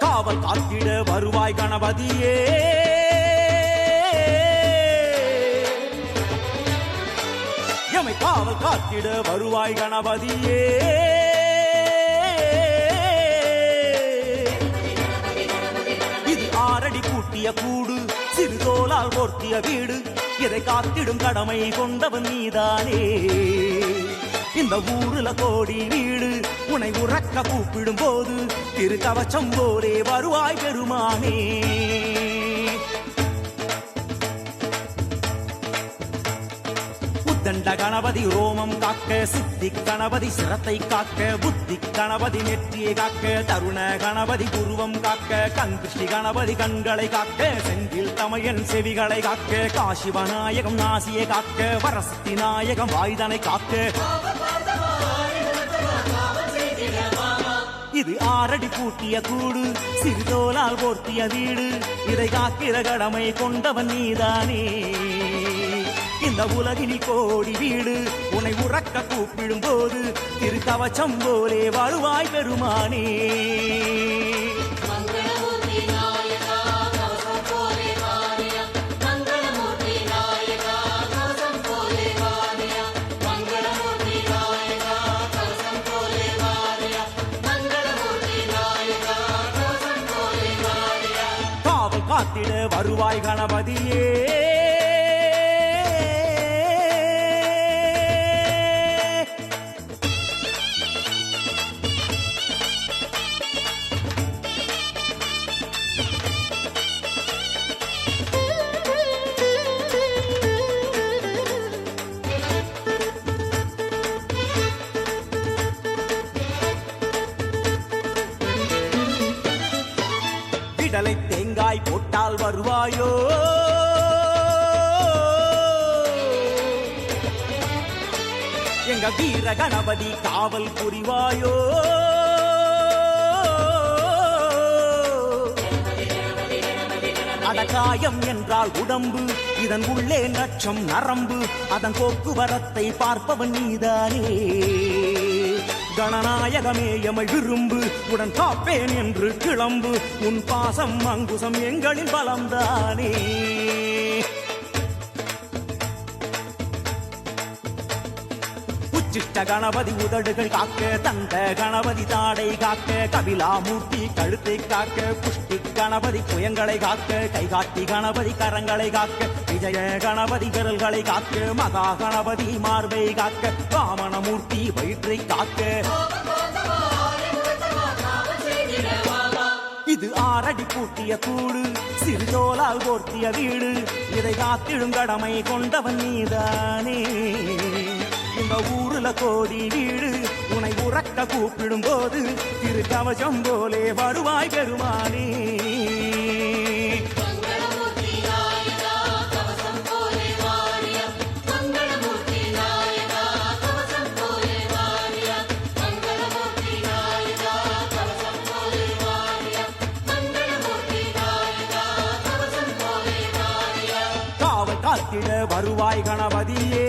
காவல் காத்திட வருவாய் கணபதியே, எமை காவல் காத்திட வருவாய் கணபதியே. இது ஆரடி கூட்டிய கூடு, சிறுதோலால் போர்த்திய வீடு, இதை காத்திடும் கடமை கொண்டவன் நீதானே. இந்த ஊருல கோடி வீடு, உனை உறக்க கூப்பிடும் போது திரு கவச்சம் போலே வருவாய் பெருமானே. உத்தண்ட கணபதி ரோமம் காக்க, சித்தி கணபதி சிரத்தை காக்க, புத்தி கணபதி நெற்றியை காக்க, தருண கணபதி குருவம் காக்க, கண்கிருஷ்டி கணபதி கண்களை காக்க, செந்தில் தமையன் செவிகளை காக்க, காசிவநாயகம் நாசியை காக்க, வரசக்தி நாயகம் வாய்தனை காக்க. இது ஆரடி பூட்டிய கூடு, சிறுதோலால் போர்த்திய வீடு, இதை காக்கிற கடமை கொண்டவன் நீதானே. இந்த உலகினில் கோடி வீடு, உன்னை உறக்க கூப்பிடும் போது திரு கவச்சம் போலே வருவாய் பெருமானே. காத்திட வருவாய் கணபதியே. விடலை தேங்காய் போட்டால் வருவாயோ, எங்க வீர கணபதி காவல் புரிவாயோ. அடகாயம் என்றால் உடம்பு, இதன் உள்ளே நட்சம் நரம்பு அதன் போக்குவரத்தை பார்ப்பவன் நீதானே கணநாயகமே எமை விரும்பு உடன் காப்பேன் என்று கிளம்பு உன் பாசம் அங்குசம் எங்களின் பலம்தானே உச்சிஷ்ட கணபதி உதடுகள் காக்க தந்த கணபதி தாடை காக்க கபிலாமூர்த்தி கழுத்தை காக்க புஷ்டி கணபதி புயங்களை காக்க கைகாட்டி கணபதி கரங்களை காக்க விஜய கணபதி விரல்களை காக்க மகா கணபதி மார்பை காக்க வாமனமூர்த்தி வயிற்றை காக்க இது ஆறடி பூட்டிய கூடு சிறுதோலால் போர்த்திய வீடு இதை காத்திடும் கடமை கொண்டவன் நீதானே இந்த ஊருல கோடி வீடு உனை உறக்க கூப்பிடும் போது திரு கவசம் போலே வருவாய் பெருமானே காவல் காத்திட வருவாய் கணபதியே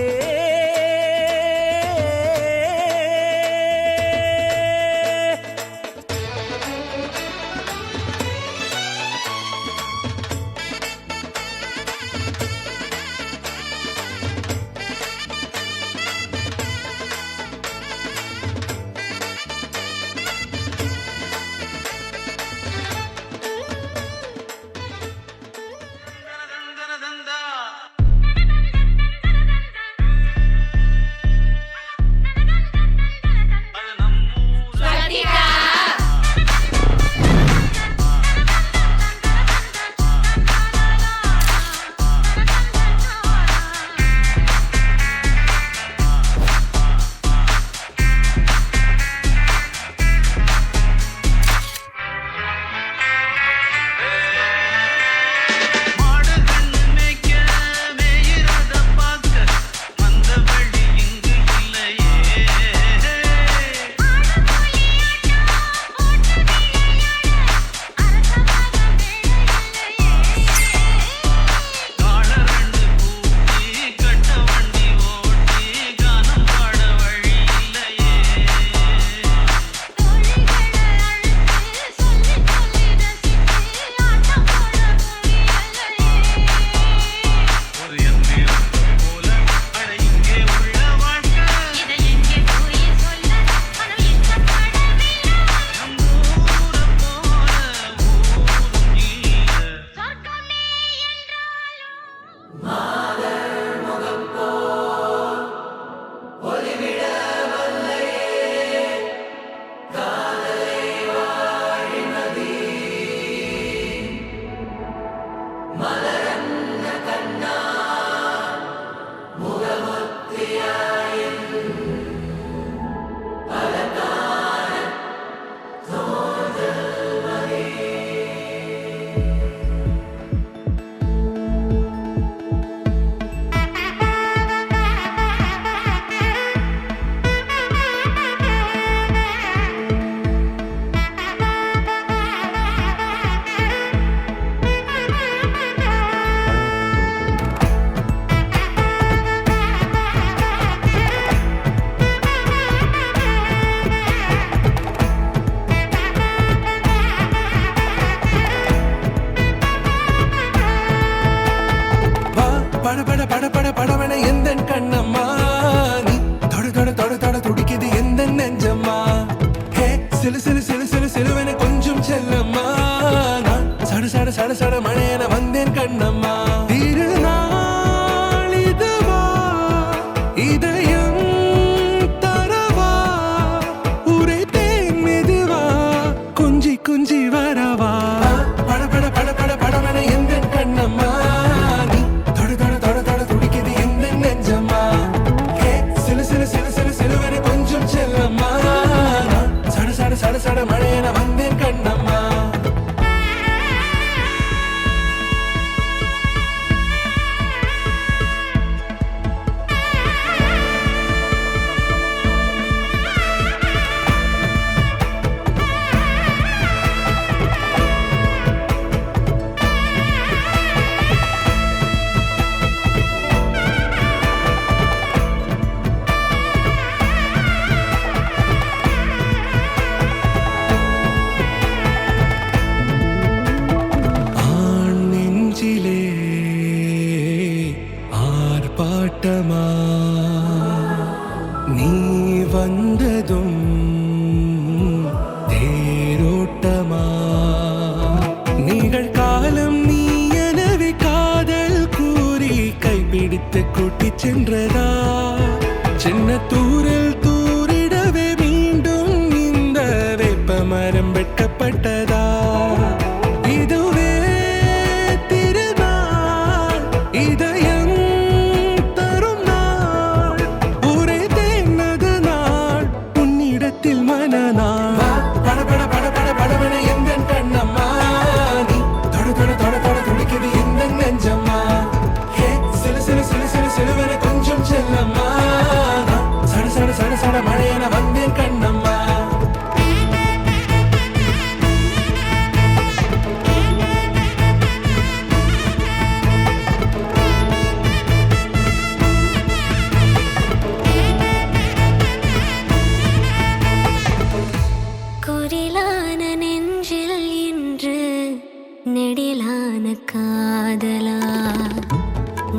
வந்ததும் தேரோட்டமா நிகழ்காலம் நீ எனவே காதல் கூறி கைப்பிடித்து கூட்டிச் சென்றதா சின்ன தூரில் தூரிடவே மீண்டும் இந்த வேப்ப மரம் வெட்கப்பட்டதா இதுவே திருநாள் இதயம் தரும் நாள் ஒரே தேனது நாள் உன்னிடத்தில் மனநாள் படபட படபட படபட எங்கள் கண்ணம்மா நீ தொட தொட தொட தொட துடிக்குது இந்த நெஞ்சம்மா ஹே சிலு சிலு சிலு சிலு சிலுவென கொஞ்சம் செல்லம்மா சட சட சட சட மழையென வந்தேன் கண்ணம்மா குரிலான நெஞ்சில் இன்று நெடிலான காதலா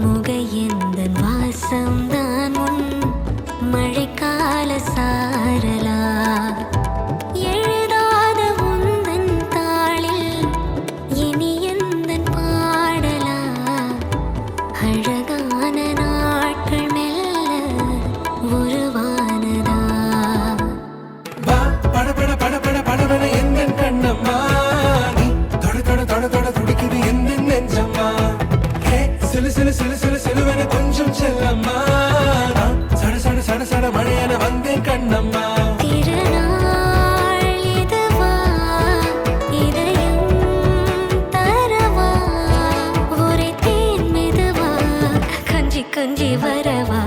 முகையந்தன் வாசம்தான் உன் மழைக்கால சாரலா எழுதாத உந்தன் தாளில் இனி எந்தன் பாடலா அழகான நாட்கள் மெல்ல உருவானதா படபட படபட படபட எங்கள் கண்ணம்மா நீ தொட தொட தொட தொட துடிக்குது எந்த நெஞ்சம்மா ஹே சிலு சிலு சிலு சிலு சிலுவென கொஞ்சம் செல்லம்மா சட சட சட சட மழையென வந்தேன் கண்ணம்மா திருநாள் இதுவா இதயம் தரவா ஒரே தேன் மெதுவா கொஞ்சி கொஞ்சி வரவா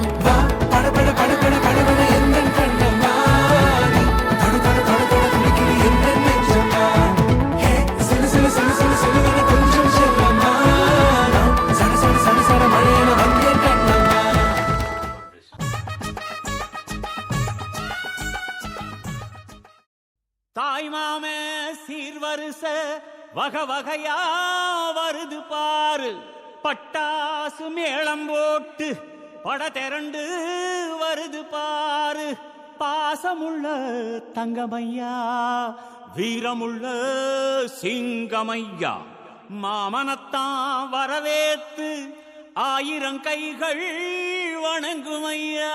படபட படபட படபட எங்கள் கண்ணம்மா நீ தொட தொட தொட தொட துடிக்குது எந்த நெஞ்சம்மா ஹே சிலு சிலு சிலு சிலு சிலுவென கொஞ்சம் செல்லம்மா சட சட சட சட மழையென வந்தேன் கண்ணம்மா தாய் மாமே சீர்வரிச வகை வகையா வருது பாரு பட்டாசு மேளம் போட்டு பட திரண்டு வருது பாரு பாசமுள்ள தங்கமையா வீரமுள்ள சிங்கமையா மாமனத்தான் வரவேத்து ஆயிரம் கைகள் வணங்குமையா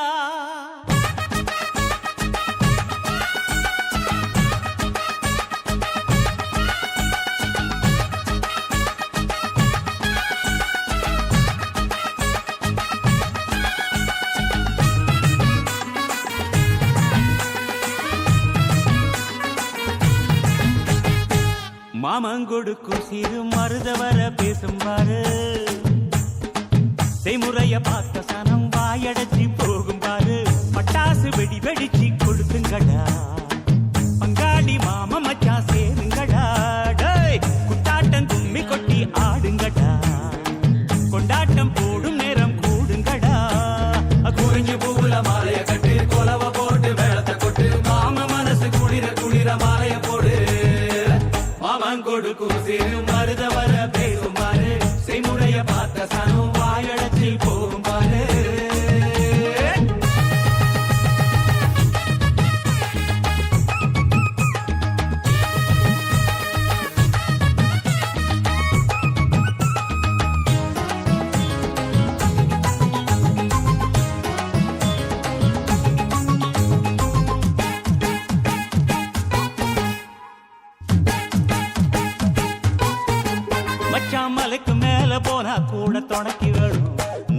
மாமங்கொடுக்கும் சிறு மருதவர பேசும் பாரு செய்முறைய பார்த்த சனம் வாயடைச்சி போகும் பாரு பட்டாசு வெடி வெடிச்சு கொடுத்துங்கடா பங்காளி மாம மச்சா சேருங்கடா டேய் குட்டாட்டம் கும்மி கொட்டி ஆடுங்கடா கொண்டாட்டம் போடும் நேரம் கூடுங்கடா குறிஞ்சி பூவுல மாலைய கட்டு கொலவ போட்டு வேளத்தை கொட்டு மாம மனசு குளிர குளிர மாலைய போடு மாமங்கொடுக்கும் சிறு மருதவர பேசும் பாரு செய்முறைய பார்த்த சனம் வாயடைச்சி போகும் பாரு மச்சான் மலைக்கு மேல போனா கூட துணைக்கு வேணும்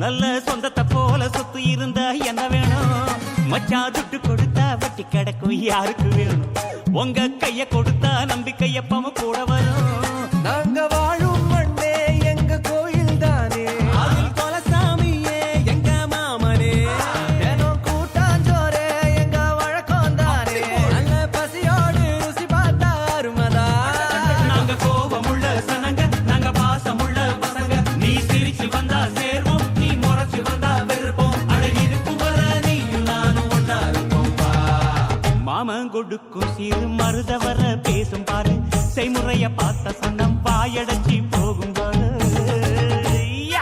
நல்ல சொந்தத்தை போல சொத்து இருந்தா என்ன வேணும் மச்சான் துட்டு கொடுத்தா வட்டி கிடக்கும் யாருக்கு வேணும் உங்க கைய கொடுத்தா நம்பிக்கையப்பம கூட வரும் நாங்க வாழும் மண்ணே எங்க கோயில் தானே அதில் கொலசாமியே எங்க மாமனே தினம் கூட்டாஞ்சோரே எங்க வழக்கம் தானே நல்ல பசியோடு ருசி பார்த்தா அருமதா நாங்க கோபமுள்ள சனங்க நாங்க பாசமுள்ள பசங்க நீ சிரிச்சு வந்தா சேர்வோம் நீ முறைச்சு வந்தா வெறுப்போம் அழகிருக்கும் வர நீயும் நானும் ஒன்னா இருப்போம் மாமன் கொடுக்கும் சிறு மருதவர பேசும் பாரு செய்முறைய பார்த்த சன்னம் வாயடைச்சி போகும் பாரு யா!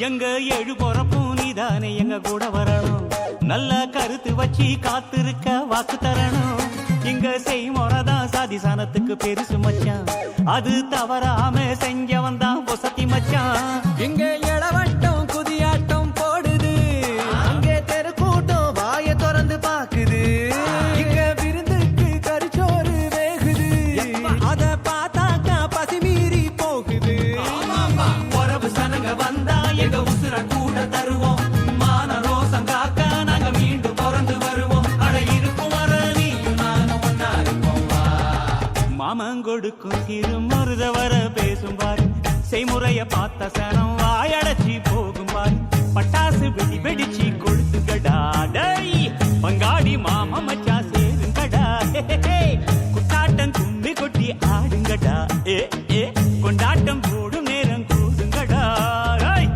எங்க ஏழு பொறப்பும் நீதானே எங்க கூட வரணும், நல்ல கருத்து வச்சு காத்திருக்க வாக்கு தரணும். இங்க செய்முறைதான் சாதி சாணத்துக்கு பெருசு மச்சான், அது தவறாம செஞ்சவன் தான் பொசத்தி மச்சான். இங்க இளவட்டம் குதியாட்டம் போடுது, அங்கே தெருக்கூட்டம் வாய திறந்து பாக்குது. இங்க விருந்துக்கு கரிச்சோறு வேகுது, அத பார்த்தாக்கா பசி மீறி போகுது. உறவு சனங்க வந்தா எங்க உசுர கூட தருவோம், மான ரோசம் காக்க நாங்க மீண்டும் பிறந்து வருவோம். அட இருக்கும் வர நீயும் நானும் ஒன்னா இருப்போம் வா. மாமன் கொடுக்கும் சிறு மருத வர பேசும் பாரு, செய்முறைய பார்த்த சனம் வாயடைச்சி போகும் பாரு. பட்டாசு வெடி வெடிச்சு கொழுத்துங்கடா, டேய் பங்காளி மாமா மச்சா சேருங்கடா. குட்டாட்டம் கும்மி கொட்டி ஆடுங்கடா, ஏ ஏ கொண்டாட்டம் போடும் நேரம் கூடுங்கடா.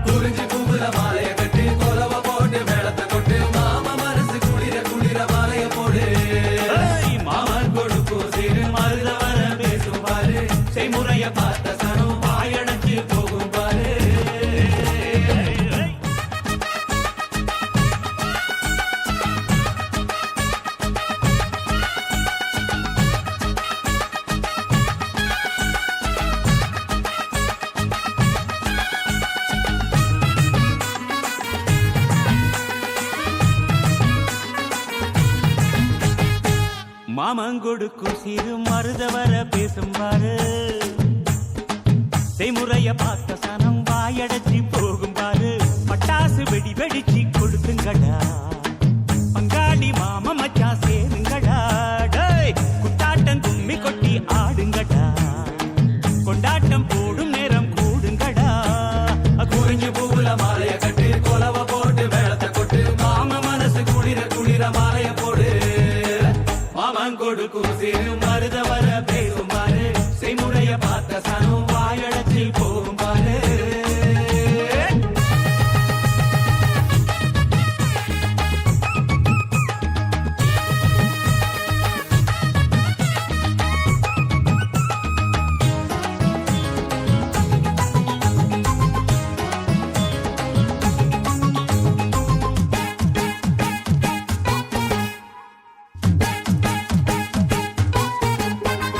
குறிஞ்சி பூவுல மாலைய கட்டி கொலவ போட்டு மேளத்தை கொட்டு, மாமா மனசு குளிர குளிர மாலைய போடு. மாமன் கொடுக்கும் சிறு மருத வர பேசும் பாரு, செய்முறைய பார்த்த சனம் வாயடைச்சு போகும் பாரு. மாமன் கொடுக்கும் சிறு மருத வர பேசும் பாரு, செய்முறைய பார்த்த சனம் வாயடைச்சி போகும் பாரு. பட்டாசு வெடி வெடிச்சு கொடுத்துங்கடா, பங்காளி மாமா மச்சா சேருங்கடா. டேய் குட்டாட்டம் கும்மி கொட்டி ஆடுங்கடா, கொண்டாட்டம் போடும் நேரம் கூடுங்கடா. குறிஞ்சி பூவுல மாலைய கட்டி கொலவ போட்டு மேளத்தை கொட்டு, மாமா மனசு குளிர குளிர மாலைய போடு. மாமன் கொடுக்கும் சிறு மருத வர பேசும் பாரு, செய்முறைய பார்த்த சனம் வாயடைச்சி போகும் பாரு.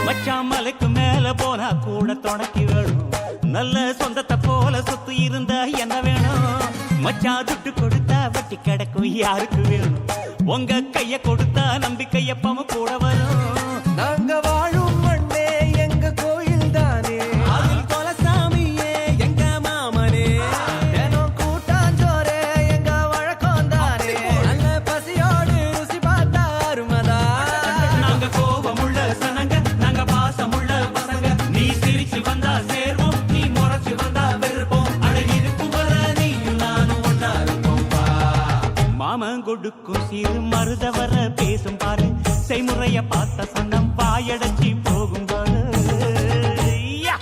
மச்சான் மலைக்கு மேல போனா கூட துணைக்கு வேணும், நல்ல சொந்தத்தை போல சொத்து இருந்தா என்ன வேணும். மச்சான் துட்டு கொடுத்தா வட்டி கிடக்கும் யாருக்கு வேணும், உங்க கைய கொடுத்தா நம்பிக்கை எப்பவும் கூட வரும். நாங்க வாழும் மண்ணே எங்க கோயில் தானே, அதில் கொலசாமியே எங்க மாமனே, தினம் கூட்டாஞ்சோரே எங்க வழக்கம் தானே. நல்ல பசியோடு ருசி பார்த்தா அருமதா. நாங்க கோபமுள்ள சனங்க, நாங்க பாசமுள்ள பசங்க. நீ சிரிச்சு வந்தா சேர்வோம், நீ முறைச்சு வந்தா வெறுப்போம். அட இருக்கும் வர நீயும் நானும் ஒன்னா இருப்போம் வா. மாமன் கொடுக்கும் சிறு மருத வர பேசும் பாரு, செய்முறைய பார்த்த சனம் வாயடைச்சி போகும் பாரு. யா!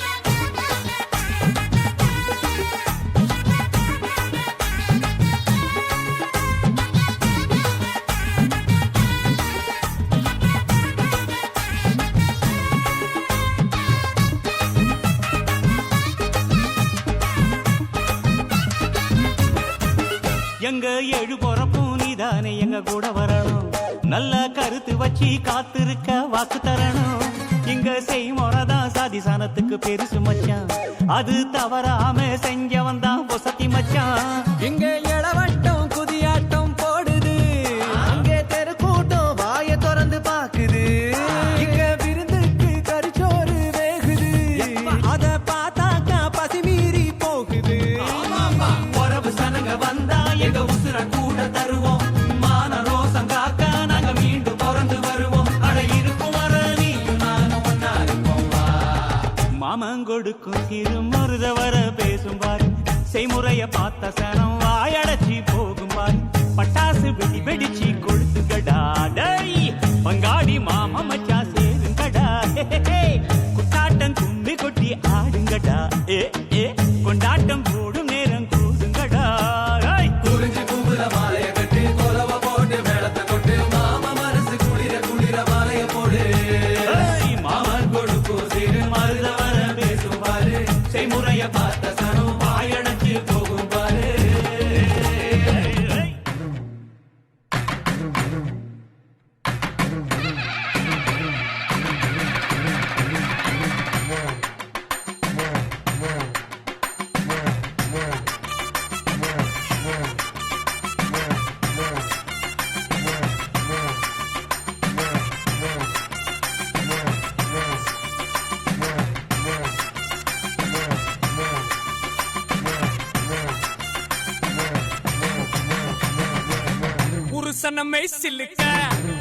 எங்க ஏழு பொறப்பும் நீதானே எங்க கூட வரணும், நல்ல கருத்து வச்சு காத்திருக்க வாக்கு தரணும். இங்க செய்முறைதான் சாதி சாணத்துக்கு பெருசு மச்சான், அது தவறாம செஞ்சவன் தான் பொசத்தி மச்சான். இங்க இளவட்டம் குதியாட்டம் போடுது, அங்கே தெருக்கூட்டம் வாய திறந்து பாக்குது. இங்க விருந்துக்கு கரிச்சோறு வேகுது, அத பார்த்தாக்கா பசி மீறி போகுது. உறவு சனங்க வந்தா எங்க உசுர கூட தருவோம், மான ரோசம் காக்க நாங்க மீண்டும் பிறந்து வருவோம். அட இருக்கும் வர நீயும் நானும் ஒன்னா இருப்போம் வா. மாமன் கொடுக்கும் சிறு மருத வர பேசும் பாரு, செய்முறைய பார்த்த சனம் வாயடைச்சி போகும் பாரு. பட்டாசு வெடி வெடிச்சு கொழுத்துங்கடா, டேய் பங்காளி மாமா மச்சா சேருங்கடா. குட்டாட்டம் கும்மி கொட்டி ஆடுங்கடா, ஏ ஏ கொண்டாட்டம் போடும் நேரம் கூடுங்கடா. குறிஞ்சி பூவுல மாலைய கட்டி கொலவ போட்டு மேளத்தை கொட்டு, மாமா மனசு குளிர குளிர மாலைய போடு. மாமன் கொடுக்கும் சிறு மருத வர பேசும் பாரு, செய்முறைய பார்த்த சனம் வாயடைச்சு போகும் பாரு. சனமை சில்லுக்க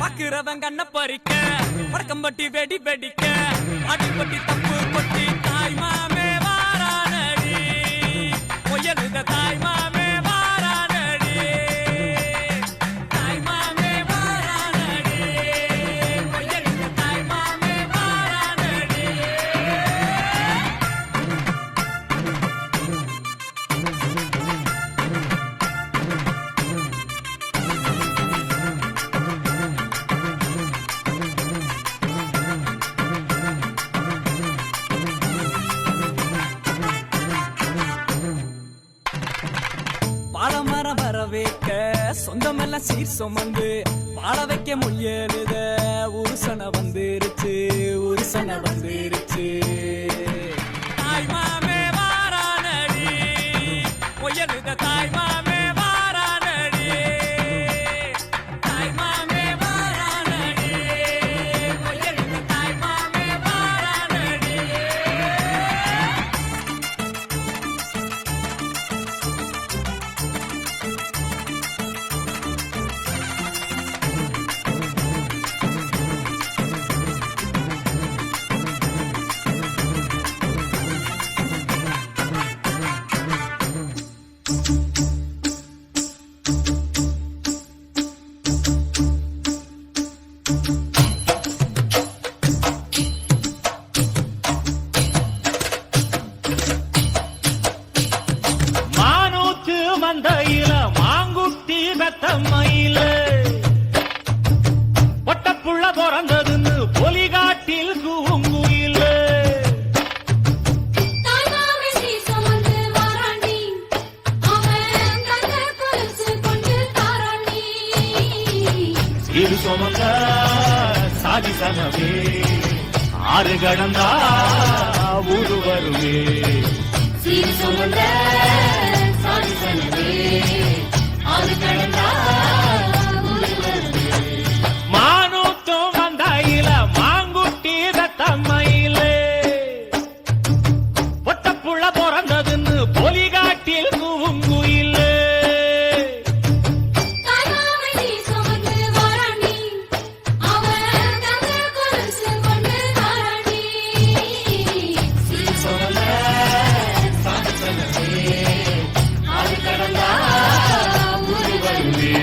பாக்குறவங்க கண்ண பறிக்க வடக்கம்பட்டி வெடி வெடிக்க அடிப்பட்டி தப்பு கொட்டி தாய் மாமே வாரானடி பொய்யலுத தாய் மாமே வாரானடி தாய் மாமே வாரானடி பொய்யலுத தாய் மாமே வாரானடி பாலமரம் வர வைக்க சொந்தமெல்லாம் சீர் சுமந்து வாழ வைக்க முயலுத உருசன வந்துருச்சு உருசன வந்துருச்சு தாய் மாமே வாரானடி முயலுத தாய் மாமே வாரானடி தாய் மாமே வாரானடி முயலுத தாய் மாமே வாரானடி மானூத்து மந்தையில மாங்குட்டி பெத்தம்மையில பொட்டப்புள்ள பிறந்ததுன்னு பொலிகாட்டில் கூங்குயில தாய்மாமே சீர் சுமந்து வாராண்டி அவன் தங்க கொலுசு கொண்டு தாராண்டி இது சுமந்த சாதி சனமே ஆறு கடந்தா ஊரு வருமே சீர் சுமந்த சாதி சனமே ஆறு கடந்தா ஊரு வருமே மானூத்தும் மந்தையில மாங்குட்டி பெத்தம்மையில பொட்டப்புள்ள பிறந்ததுன்னு பொலிகாட்டில் கூங்குயில தாய்மாமே சீர் சுமந்து வாராண்டி அவன் தங்க கொலுசு கொண்டு தாராண்டி சீர் சுமந்த சாதி சனமே ஆறு கடந்தா ஊரு வருமே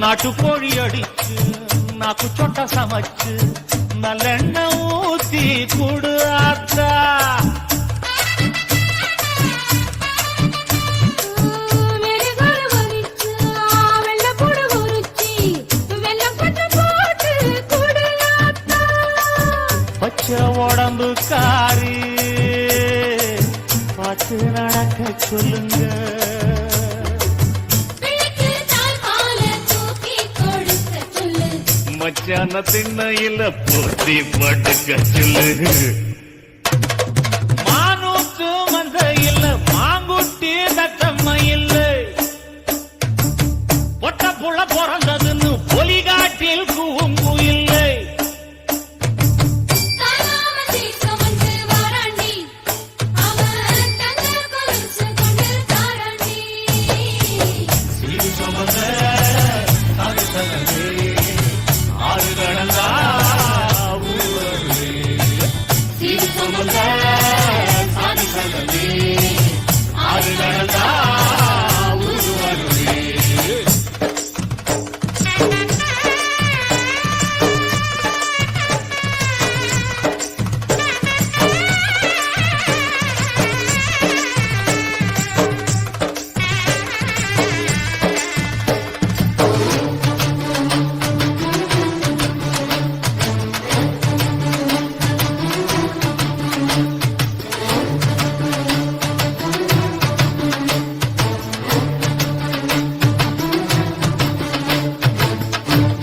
நாட்டுக்கோழி அடிச்சு நாக்கு சொட்ட சமைச்சு நல்லெண்ணெய் ஊத்தி குடு ஆத்தா மெழுகால வலிச்சு வெள்ளப்பூடு உரிச்சி வெள்ளப்பட்டு போட்டு குடுலாத்தா பச்சை உடம்பு காரி பார்த்து நடக்க சொல்லுங்க பிள்ளைக்கு தாய்ப்பால தூக்கி கொடுக்க சொல்லு மச்சான திண்ணையில போத்தி படுக்க சொல்லு மானூத்து மந்தையில மாங்குட்டி தத்தம்மையில் பொட்ட புள்ள பிறந்ததுன்னு பொலிகாட்டில் கூங்குயில்லை தாய்மாமே சீர் சுமந்து வாராண்டி அவன் தங்க கொலுசு கொண்டு தாராண்டி இது சுமந்த சாதி சனமே ஆறு கடந்தா ஊரு வருமே. சீர் சுமந்த சாதி சனமே ஆறு கடந்தா ஊரு வருமே.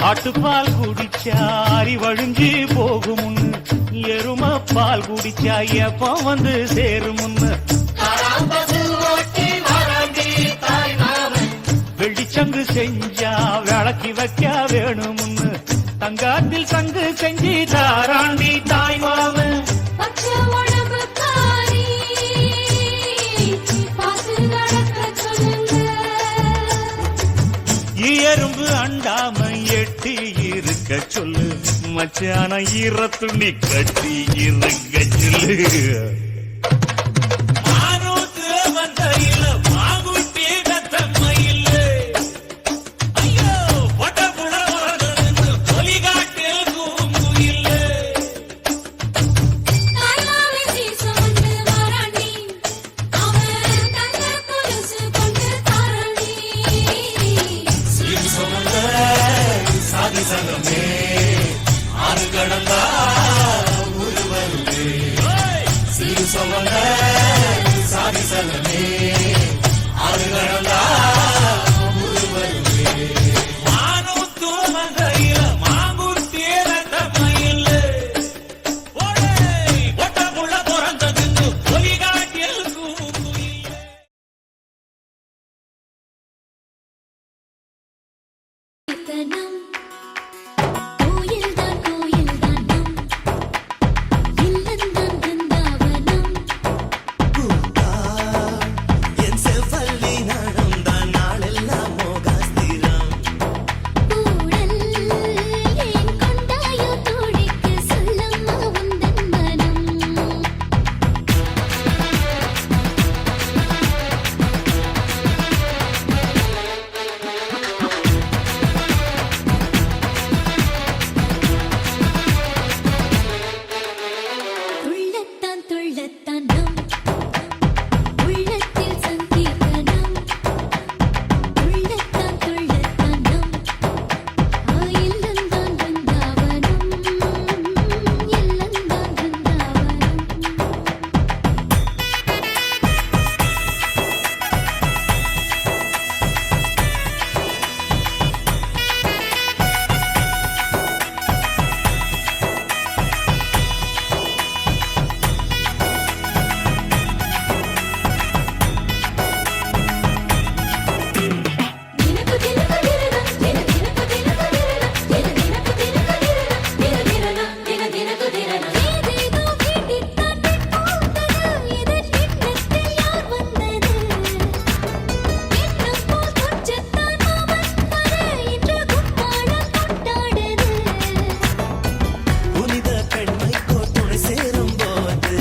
ஆட்டுப்பால் குடிச்சாரி வழிஞ்சி போகும் எரும பால் குடிச்சா எப்ப வந்து சேரும் முன்னு வெள்ளிச்சங்கு செஞ்சா விளக்கி வைக்க வேணும்னு தங்காத்தில் சங்கு செஞ்சு தாராண்டி தாய் மாமன் பச்சை உடம்புக்காரி பார்த்து நடக்க சொல்லுங்க எறும்பு அண்டாம எட்டி இருக்க சொல்லு மச்சான ஈர துணி கட்டி இருக்க சொல்லு தாய்மாமே சீசமந்து வாராண்டி அவன் தங்க கொலுசு கொண்டு தாராண்டி தனம் கோயில் தான் நம் இல்லந்தான் பிருந்தாவனம் கூடல் ஏன் கொண்டாயோ தோழிக்கு சொல்லம்மா உந்தன் மனம் துள்ளத்தான் துள்ளத்தான் நம் உள்ளத்தில் சங்கீதனம் துள்ளத்தான் துள்ளத்தான் நம் இல்லந்தான் பிருந்தாவனம் இல்லந்தான் பிருந்தாவனம் தினக்கு தினக்கு தினக்கு தினக்கு தினக்கு தினக்கு தினக்கு ஏதேதோ கேட்டித்தான் போட்டது இது கிண்ணத்தில் யார் வந்தது இன்னும் போல் கொஞ்சத்தான் மாமன் வர இன்று கும்மாளம் கொண்டாடுது புனித பெண்மைக்கோ துணை சேரும் போது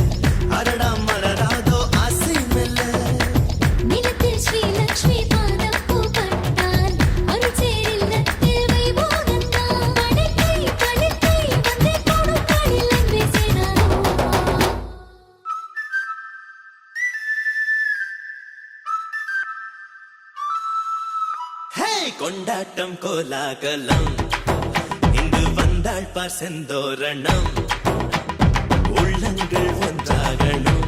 அடடா மலராதோ ஆசை மெல்ல நிலத்தில் ஸ்ரீலக்ஷ்மி பாதம் பூப்பட்டால் அருள் சேரில்லத்தில் வைபோகந்தான் படைக்கை படைக்கை வந்தே கொடுக்காடில் அன்பே சேனாரோ ஹே கொண்டாட்டம் கோலாகலம் இங்கு வந்தாள் பார் செந்தோரணம் உள்ளங்கள் ஒன்றாகணும்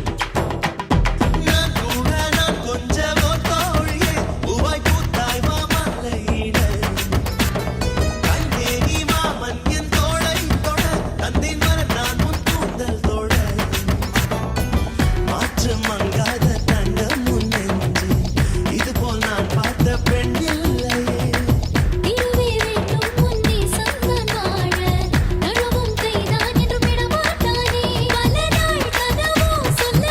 நான் கூட நான் கொஞ்சமோ தோழியே பூவாய் பூத்தாய் மாமலையிட கண்டே நீ மாமன் என் தோளை தொட தந்தேன் மர நான் உன் கூந்தல் தொட மாற்று மங்காத தண்டம் முன்னென்று இதுபோல் நான் பார்த்த பெண் இல்லையே திருவே வேண்டும் முன்னே சந்தன் வாழ நழுவும் கைதான் என்று விடமாட்டானே பல நாள் கனவோ சொல்ல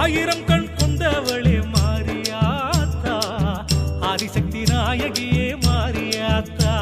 ஆயிரம் கண் கொண்டவளே மாரியாத்தா, ஆதிசக்தி நாயகியே மாரியாத்தா,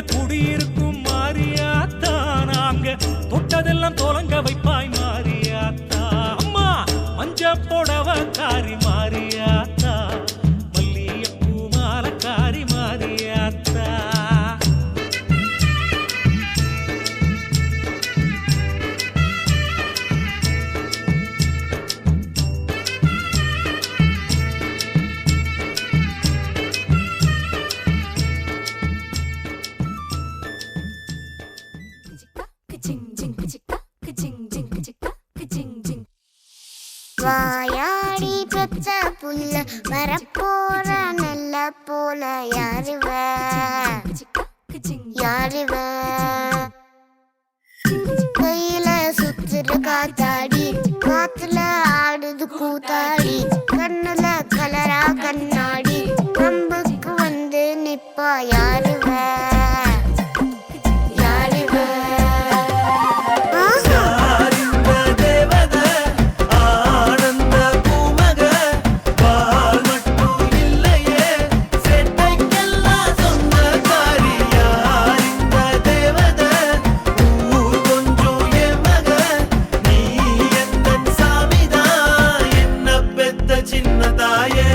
குடியிருக்கும் மாரியாத்தா நாங்க தொட்டதெல்லாம் தொலங்க வைப்பாய் மாரியாத்தா அம்மா மஞ்ச புடவ காரி மாரியாத்தா மல்லிகைப்பூ மாலக்காரி மாரியாத்தா வாயாடி பெத்த புல்ல வரப்போற நல்ல போல யாருவ யாருவ கையில சுத்துற காத்தாடி காத்துல ஆடுது கூத்தாடி கண்ணுல கலரா கண்ணாடி கம்புக்கு வந்து நிப்பா யாருவ யாருவ யார் இந்த தேவதை ஆனந்த பூமக பால் மட்டும் இல்லையே செட்டைக்கெல்லாம் சொந்தக்காரி யார் இந்த தேவதை ஊர் கொஞ்சம் என் மக நீ எந்தன் சாமிதான் என்ன பெத்த சின்ன தாயே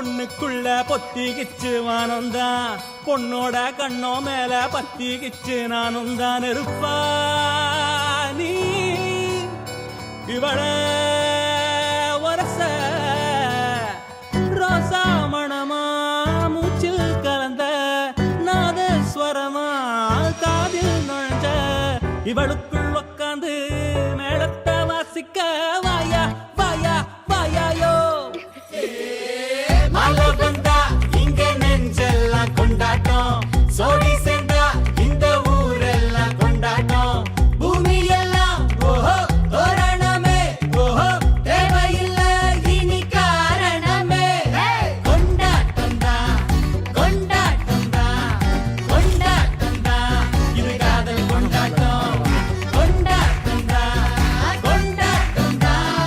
பொண்ணுக்குள்ள பொத்திக்கிச்சு வானந்தான் பொண்ணோட கண்ணோ மேல பத்திக்கிச்சு நானும் தான் இருப்பா நீ இவள வரச ரோசா மணமா மூச்சில் கலந்த நாதஸ்வரமா காதில் நுழைஞ்ச இவளுக்குள் உக்காந்து மேளத்தை வாசிக்க வாயா வாயா வாயாயோ மழை வந்தா இங்க நெஞ்செல்லாம் கொண்டாட்டம் சோடி சேர்ந்தா இந்த ஊரெல்லாம் கொண்டாட்டம் பூமி எல்லாம் ஓஹோ தோரணமே ஓஹோ தேவையில்ல இனி காரணமே கொண்டாட்டம் தான் கொண்டாட்டம் தான் கொண்டாட்டம் தான் இது காதல் கொண்டாட்டம் கொண்டாட்டம் தான் கொண்டாட்டம் தான்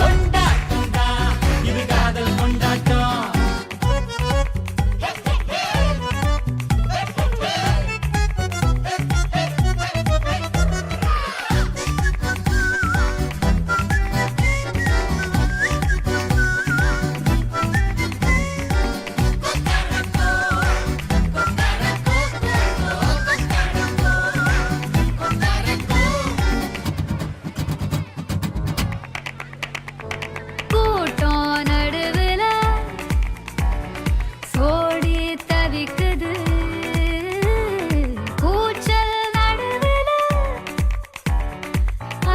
கொண்டாட்டம் தான் இது காதல் கொண்டாட்டம் கூட்டம் நடுவுல சோடி தவிக்குது கூச்சல் நடுவுல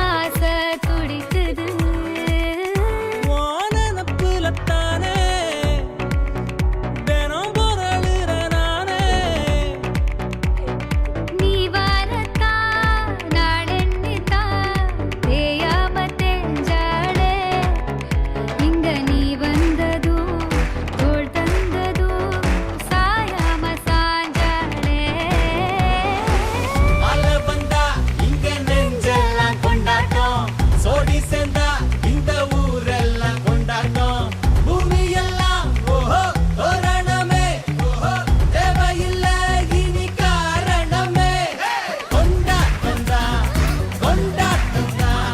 ஆசை துடிக்குது வானப்புலத்தானே தினம் பொருளுற நானே நீ வரத்தா நாளெண்ணித்தா தேயாம தெஞ்சாளே இங்க நீ வந்ததோ தோள் தந்ததோ சாயாம சாஞ்சாளே மழை வந்தா இங்க நெஞ்செல்லாம் கொண்டாட்டம் சோடி சேர்ந்தா இந்த ஊரெல்லாம் கொண்டாட்டம் பூமி எல்லாம் ஓஹோ தோரணமே ஓஹோ தேவையில்ல இனி காரணமே கொண்டாட்டம் தான் கொண்டாட்டம் தான்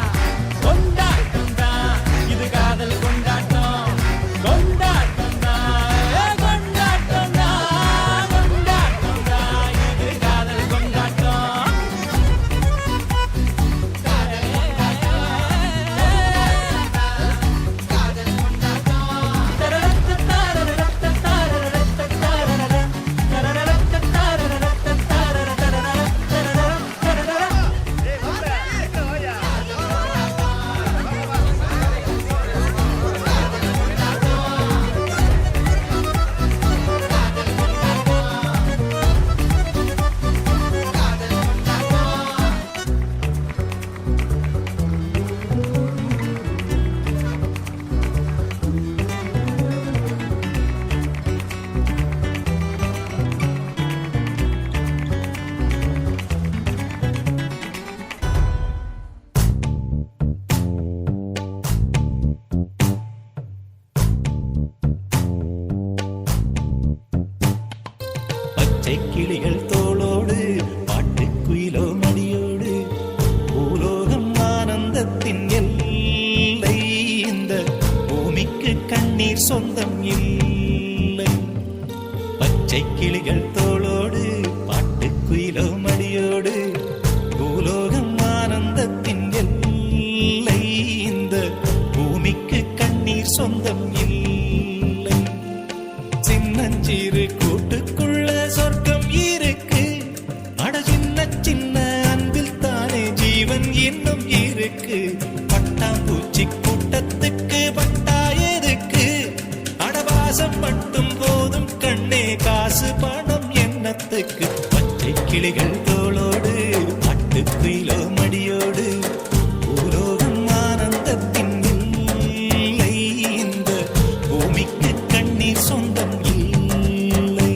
கொண்டாட்டம் தான் இது காதல் கொண்டாட்டம் கொண்டாட்டம் தான் கொண்டாட்டம் தான் கொண்டாட்டம் தான் இது காதல் கொண்டாட்டம் பச்சை கிளிகள் தோளோடு பாட்டுக்குயிலோ மடியோடு பூலோகம் ஆனந்தத்தின் எல்லை இந்த பூமிக்கு கண்ணீர் சொந்தம் இல்லை பச்சை கிளிகள் தோளோடு பாட்டுக்குயிலோ மடியோடு பூலோகம் ஆனந்தத்தின் எல்லை இந்த பூமிக்கு கண்ணீர் சொந்தம் இல்லை சின்னஞ்சிறு கூட்டுக்குள்ள சொர்க்கம் இருக்கு அட சின்ன சின்ன அன்பில் தானே ஜீவன் இன்னும் இருக்கு பட்டாம்பூச்சி கூட்டத்துக்கு பட்டா எதுக்கு அடவாசம் மட்டும் போதும் கண்ணே காசு பணம் எண்ணத்துக்கு பச்சை கிளிகள் தோளோடு பாட்டுக்குயிலோ மடியோடு பூலோகம் ஆனந்தத்தின் இல்லை இந்த பூமிக்கு கண்ணீர் சொந்தம் இல்லை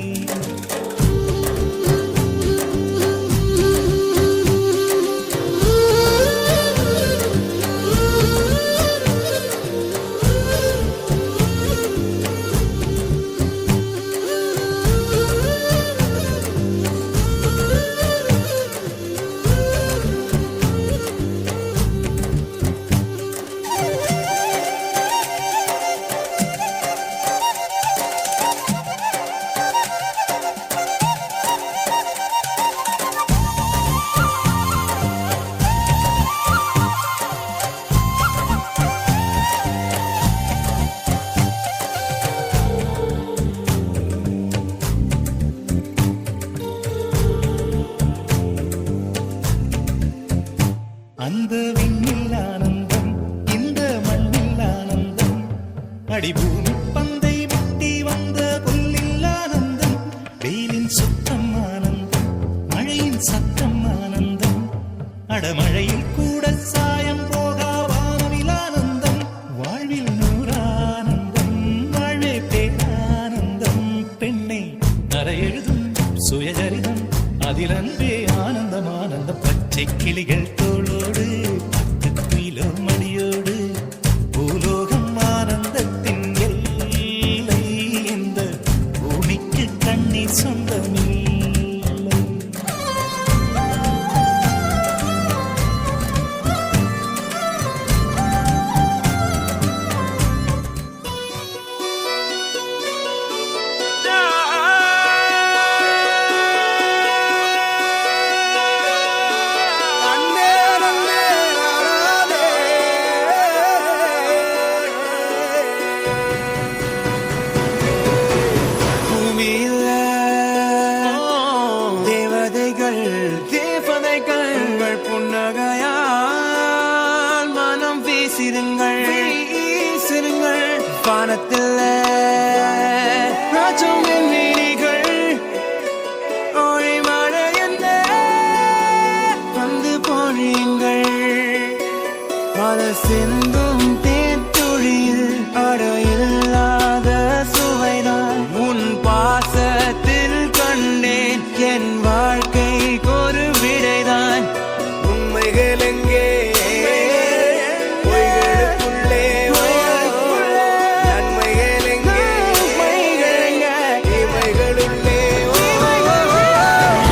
அந்த விண்ணில் ஆனந்தம் இந்த மண்ணில் ஆனந்தம் அடிபூமி பந்தை முட்டி வந்த புல்லில் ஆனந்தம் வெயிலின் சுத்தம் ஆனந்தம் மழையின் சத்தம் ஆனந்தம் அடமழையில் கூட சாயம் போகா வானவில் ஆனந்தம் வாழ்வில் நூறானந்தம் வாழ்வே பேரானந்தம் பெண்ணை நரை எழுதும் சுயசரிதம் அதில் அன்பே ஆனந்தம் ஆனந்தம் பச்சை கிளிகள் தோளோடு குயிலோ மணியோடு பூலோகம் ஆனந்தத்தின் எல்லை இந்த பூமிக்கு கண்ணீர் சொந்தமில்லை. பூமியில தேவதைகள் புன்னகையால் மனம் வீசிருங்கள் வானத்தில் ராஜம் மீனிகள் ஒளி மழை வந்து பொழியுங்கள் பல சிந்தும் தேத்துழியில் அடையில்லாத சுவைதான் உன் பாசத்தில் கண்டேன் என் வாழ்க்கைக்கு ஒரு விடைதான் உண்மைகள் எங்கே பொய்களுக்குள்ளே நன்மைகள் எங்கே இமைகளுள்ளே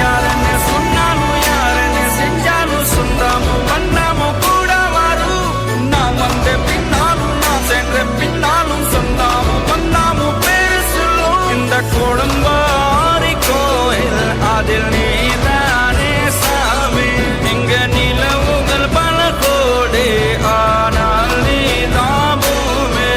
யாரென்ன சொன்னாலும் யாரென்ன செஞ்சாலும் சொந்தாமும் வண்ணாமும் கூட வரும் நான் வந்த பின்னாலும் நான் சென்ற பின்னாலும் சொந்தாமும் வண்ணாமும் பேர் சொல்லும் இந்த குடும்பாரி கோயில் அதில் நீதானே சாமி இங்க நிலவுகள் பல கோடி ஆனால் நீதான் பூமி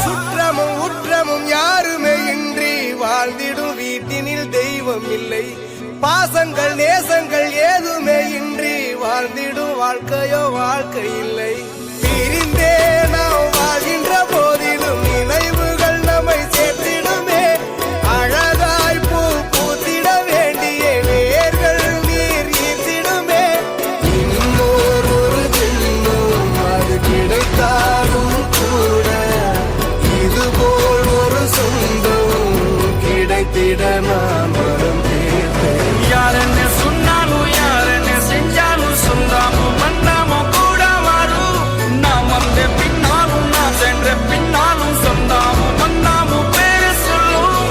சுற்றமும் உற்றமும் யாருமே இன்றி வாழ்ந்திடும் வீட்டினில் தெய்வம் இல்லை பாசங்கள் நேசங்கள் ஏதுமே இன்றி வாழ்ந்திடும் வாழ்க்கையோ வாழ்க்கை இல்லை பிரிந்தே நாம் வாழ்கின்ற போதிலும் நினைவுகள் நம்மை சேர்த்திடுமே அழகாய் பூ பூத்திட வேண்டிய வேர்கள் நீர் ஈர்த்திடுமே இன்னொரு ஒரு ஜென்மம் அது கிடைத்தாலும் கூட இதுபோல் ஒரு சொந்தம் கிடைத்திட நான் வரம் கேட்டேன் யாரென்ன சொன்னாலும் யாரென்ன செஞ்சாலும் சொந்தாமும் மண்ணாமும் கூட வரும் நான் வந்த பின்னாலும் நான் சென்ற பின்னாலும் சொந்தாமும் மண்ணாமும் பேர் சொல்லும்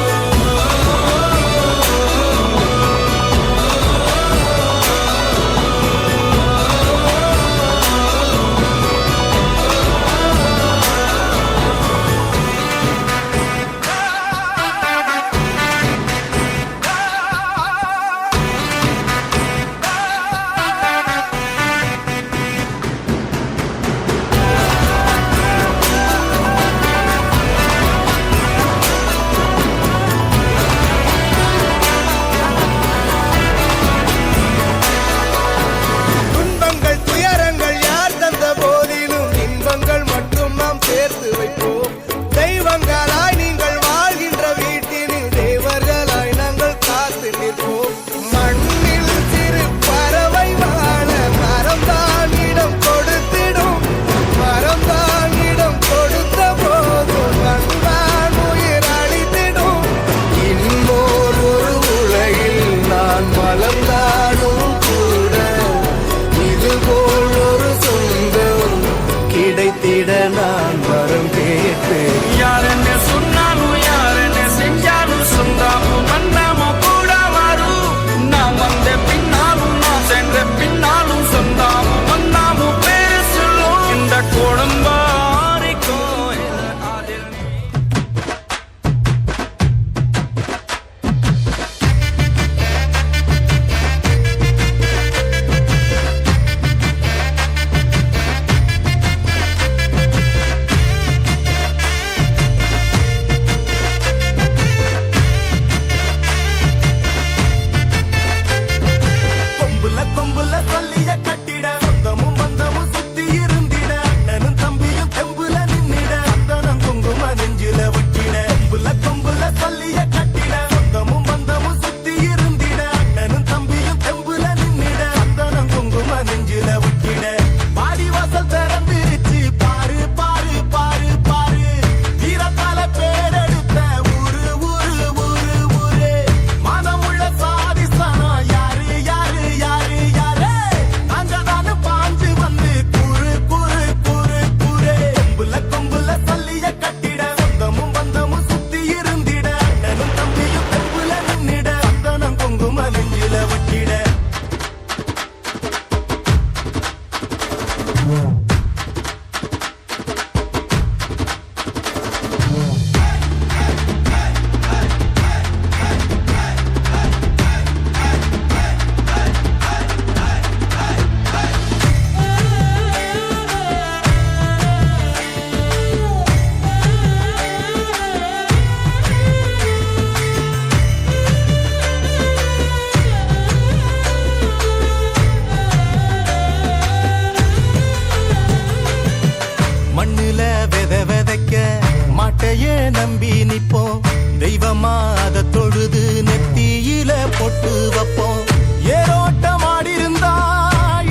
மழையே நம்பி நிப்போம் தெய்வமா அத தொழுது நெத்தியில பொட்டு வைப்போம் ஏரோட்டமாடி இருந்தா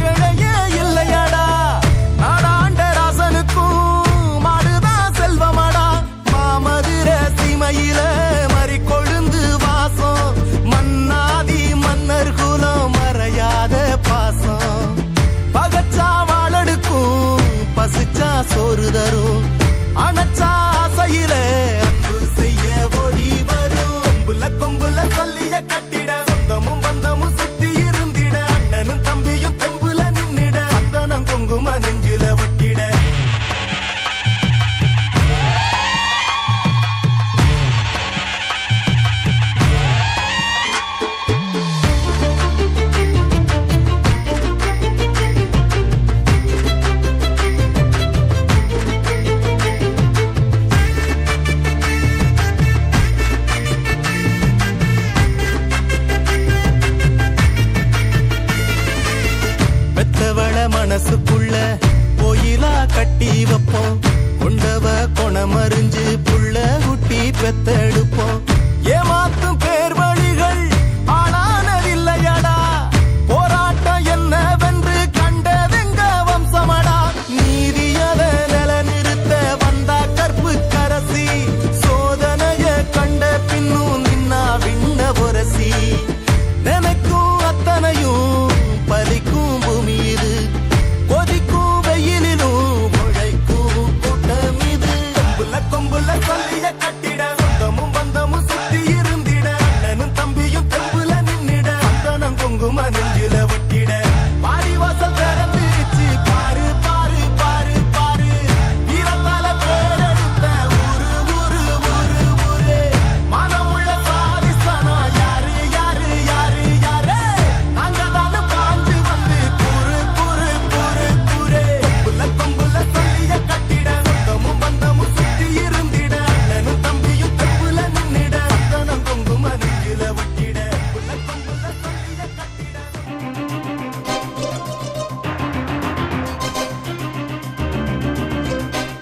இழையே இல்லையடா நாடாண்ட ராசனுக்கும் மாடுதான் செல்வமடா மாமதுர சீமையில மறி கொழுந்து வாசம் மன்னாதி மன்னர் குலம் மறையாத பாசம் பகச்சா வாழடுக்கும் பசிச்சா சோறு தரும் அனச்சா ஆசையில அன்பு செய்ய ஓடி வரும் கொம்புல சொல்லிய கட்டிட சொந்தமும் பந்தமும் சுத்தி இருந்திட அண்ணனும் தம்பியும் தெம்புல நின்னிட அந்தனம் குங்கும நெஞ்சில ஒட்டிட பெத்தவள மனசுக்குள்ள கோயிலா கட்டி வைப்போம் கொண்டவ கொணமறிஞ்சு புள்ள குட்டி பெத்தெடுப்போம்